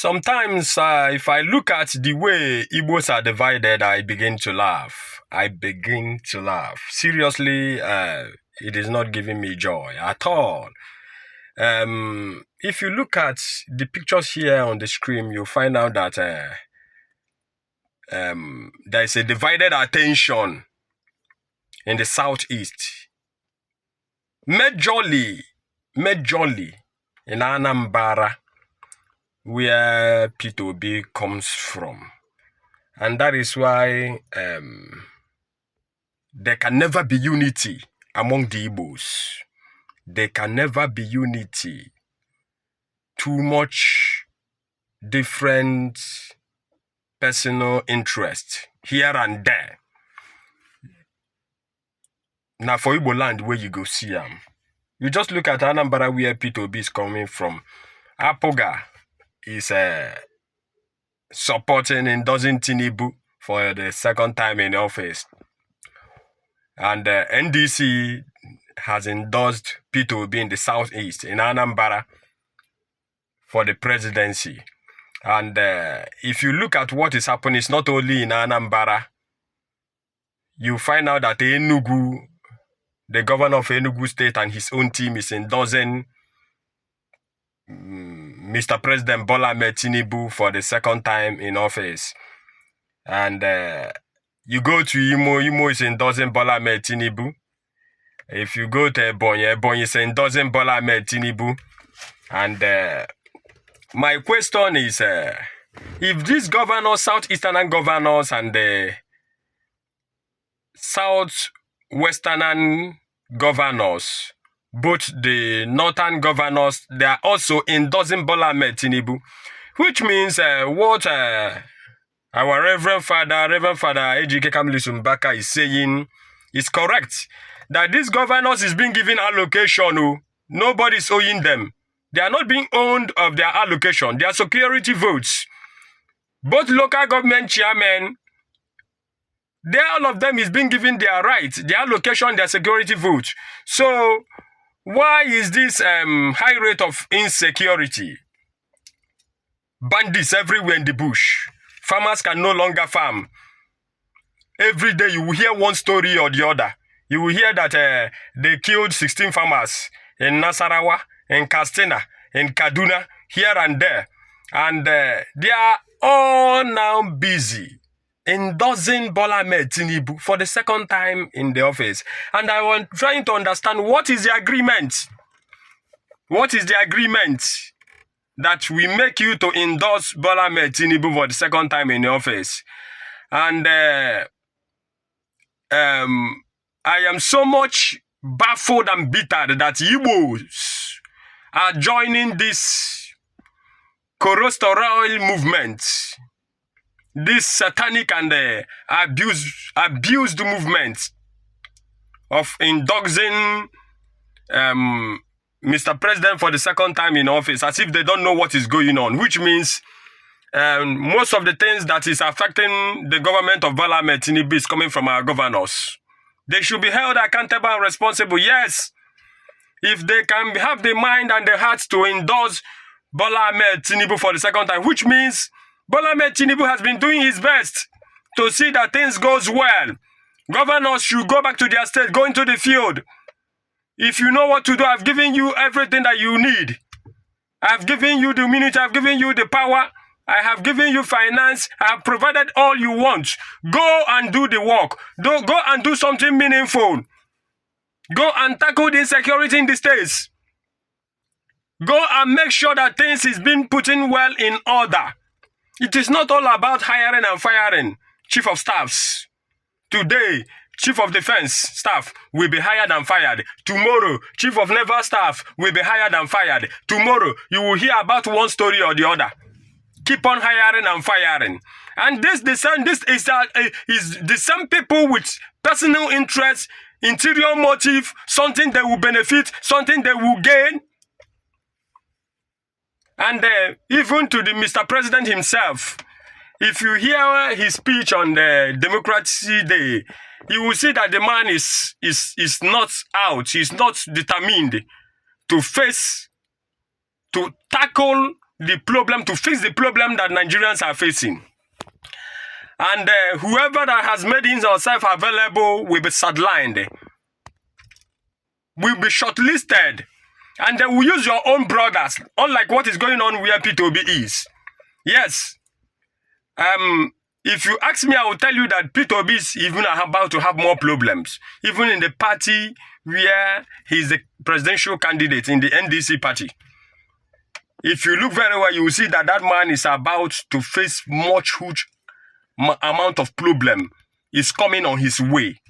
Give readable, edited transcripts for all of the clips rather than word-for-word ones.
Sometimes, if I look at the way Igbos are divided, I begin to laugh. Seriously, it is not giving me joy at all. If you look at the pictures here on the screen, you'll find out that there is a divided attention in the southeast. Majorly in Anambra, where P2B comes from. And that is why there can never be unity among the Igbos. There can never be unity. Too much different personal interest here and there. Now for Igbo land, where you go see them, you just look at Anambra where P2B is coming from. Apoga is supporting endorsing Tinubu for the second time in office. And NDC has endorsed P2B in the southeast, in Anambra, for the presidency. And if you look at what is happening, it's not only in Anambra. You find out that Enugu, the governor of Enugu State and his own team is endorsing Mr. President Bola Ahmed Tinubu for the second time in office. And you go to Imo is endorsing Bola Ahmed Tinubu. If you go to Ebonyi is endorsing Bola Ahmed Tinubu. And my question is, if these governors, southeastern governors and the southwestern governors, both the northern governors, they are also endorsing Bola Ahmed Tinubu, which means what our Reverend Father Ejike Kamilus Mbaka is saying is correct. That these governors is being given allocation. Nobody is owing them. They are not being owned of their allocation. They are security votes. Both local government chairmen, all of them is being given their rights, their allocation, their security votes. So why is this high rate of insecurity? Bandits everywhere in the bush. Farmers can no longer farm. Every day you will hear one story or the other. You will hear that they killed 16 farmers in Nasarawa, in Katsina, in Kaduna, here and there. And they are all now busy endorsing Bola Ahmed Tinubu for the second time in the office. And I was trying to understand what is the agreement. What is the agreement that we make you to endorse Bola Ahmed Tinubu for the second time in the office? And I am so much baffled and bitter that Igbos are joining this corruptorial movement, this satanic and abused movement of endorsing Mr. President for the second time in office, as if they don't know what is going on, which means most of the things that is affecting the government of Bola Ahmed Tinubu is coming from our governors. They should be held accountable and responsible, yes. If they can have the mind and the heart to endorse Bola Ahmed Tinubu for the second time, which means Bola Ahmed Tinubu has been doing his best to see that things goes well. Governors should go back to their state, go into the field. If you know what to do, I've given you everything that you need. I've given you the immunity, I've given you the power, I have given you finance, I have provided all you want. Go and do the work. Go and do something meaningful. Go and tackle the insecurity in the states. Go and make sure that things is being put in well in order. It is not all about hiring and firing chief of staffs. Today, chief of defense staff will be hired and fired. Tomorrow, chief of naval staff will be hired and fired. Tomorrow, you will hear about one story or the other. Keep on hiring and firing. And this is the same people with personal interest, interior motive, something they will benefit, something they will gain. And even to the Mr. President himself, if you hear his speech on the Democracy Day, you will see that the man is not out, he's not determined to tackle the problem, to fix the problem that Nigerians are facing. And whoever that has made himself available will be sidelined, will be shortlisted, and they will use your own brothers, unlike what is going on where P2B is. Yes. If you ask me, I will tell you that P2B is even about to have more problems, even in the party where he's the presidential candidate in the NDC party. If you look very well, you will see that that man is about to face huge amount of problem is coming on his way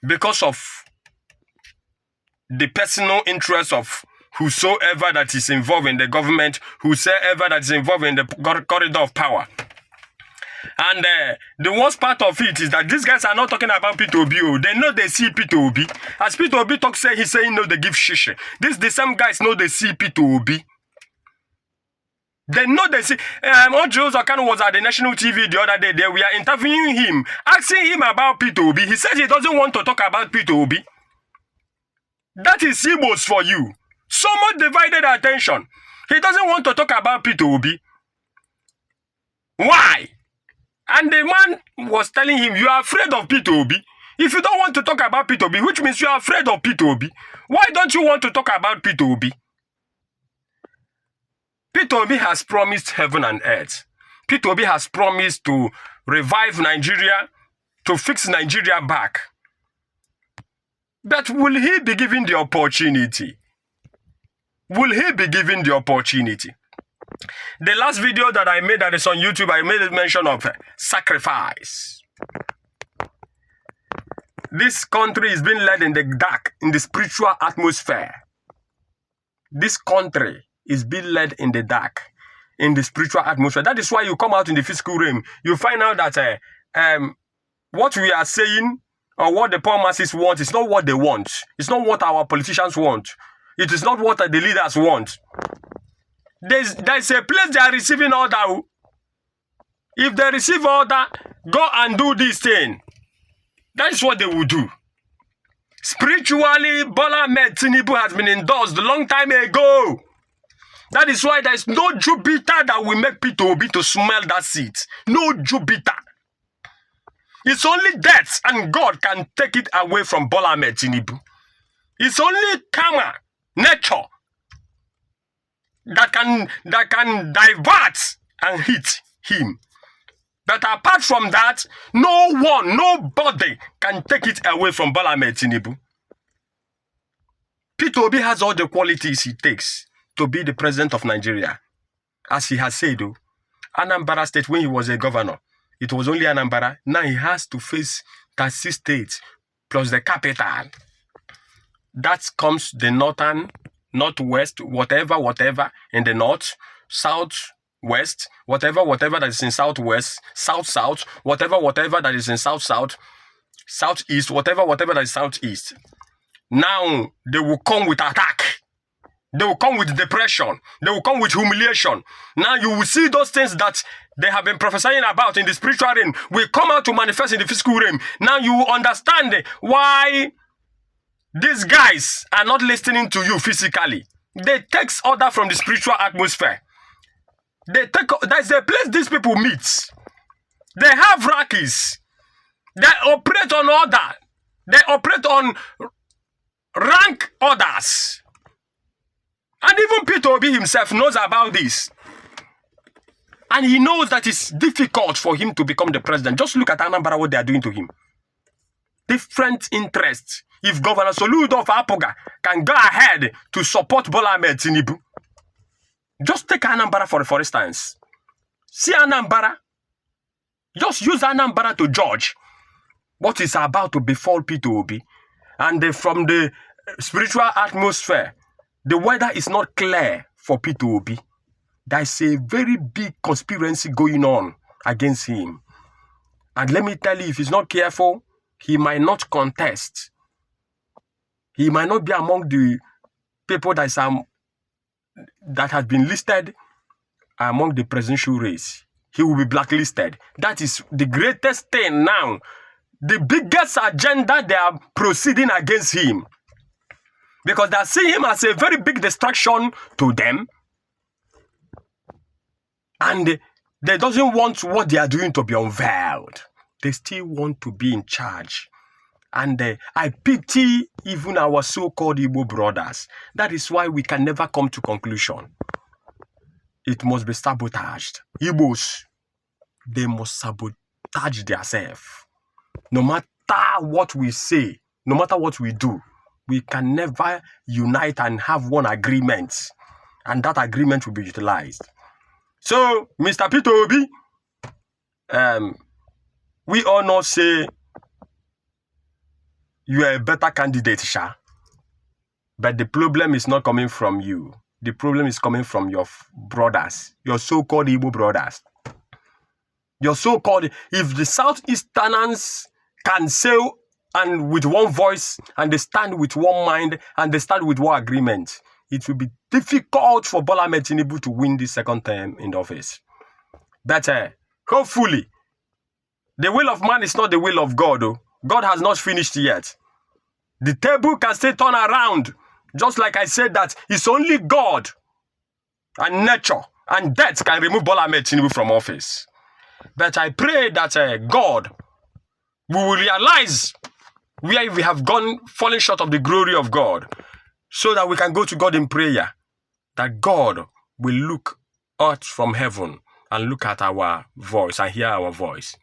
because of the personal interest of whosoever that is involved in the government, whosoever that is involved in the corridor of power. And the worst part of it is that these guys are not talking about P2B. They know they see P2B. As P2B talks, he's saying no, they give shish. The same guys know they see P2B. They know they see. Ojo Zakano was at the national TV the other day. We are interviewing him, asking him about P2B. He said he doesn't want to talk about P2B. That is Igbos for you. So much divided attention. He doesn't want to talk about P2B. Why? And the man was telling him, you are afraid of P2B. If you don't want to talk about P2B, which means you are afraid of P2B, why don't you want to talk about P2B? P2B has promised heaven and earth. P2B has promised to revive Nigeria, to fix Nigeria back. But will he be given the opportunity? Will he be given the opportunity? The last video that I made that is on YouTube, I made a mention of sacrifice. This country is being led in the dark, in the spiritual atmosphere. This country is being led in the dark, in the spiritual atmosphere. That is why you come out in the physical realm. You find out that what we are saying or what the poor masses want is not what they want. It's not what our politicians want. It is not what the leaders want. There's a place they are receiving order. If they receive order, go and do this thing. That is what they will do. Spiritually, Bola Ahmed Tinubu has been endorsed a long time ago. That is why there is no Jupiter that will make P2B to smell that seed. No Jupiter. It's only death, and God can take it away from Bola Ahmed Tinubu. It's only karma, nature, that can divert and hit him. But apart from that, nobody can take it away from Bola Ahmed Tinubu. P2B has all the qualities he takes to be the president of Nigeria. As he has said, Anambra State, when he was a governor, it was only Anambra. Now he has to face 36 states plus the capital. That comes the northern, northwest, whatever, in the north, south, west, whatever that is in southwest, south, whatever that is in south, southeast, whatever that is southeast. Now they will come with attack. They will come with depression. They will come with humiliation. Now you will see those things that they have been prophesying about in the spiritual realm will come out to manifest in the physical realm. Now you will understand why these guys are not listening to you physically. They take order from the spiritual atmosphere. There's a place these people meet. They have rakis. They operate on order. They operate on rank orders. And even P2B himself knows about this. And he knows that it's difficult for him to become the president. Just look at Anambra, what they are doing to him. Different interests. If Governor Soludo of Apoga can go ahead to support Bola Ahmed Tinubu, just take Anambra for instance. See Anambra. Just use Anambra to judge what is about to befall P2B. And from the spiritual atmosphere, the weather is not clear for P2B. There is a very big conspiracy going on against him. And let me tell you, if he's not careful, he might not contest. He might not be among the people that has been listed among the presidential race. He will be blacklisted. That is the greatest thing now. The biggest agenda they are proceeding against him. Because they see him as a very big distraction to them. And they doesn't want what they are doing to be unveiled. They still want to be in charge. And I pity even our so-called Igbo brothers. That is why we can never come to conclusion. It must be sabotaged. Igbos, they must sabotage themselves. No matter what we say, no matter what we do, we can never unite and have one agreement. And that agreement will be utilized. So, Mr. Peter Obi, we all know say you are a better candidate, Sha. But the problem is not coming from you. The problem is coming from your brothers, your so-called Igbo brothers. Your so-called, if the Southeasterners can say and with one voice, and they stand with one mind, and they stand with one agreement, it will be difficult for Bola Ahmed Tinubu to win this second term in the office. But hopefully, the will of man is not the will of God. Oh. God has not finished yet. The table can still turn around. Just like I said that it's only God and nature and death can remove Bola Ahmed Tinubu from office. But I pray that God, we will realize where we have fallen short of the glory of God, so that we can go to God in prayer, that God will look out from heaven and look at our voice and hear our voice.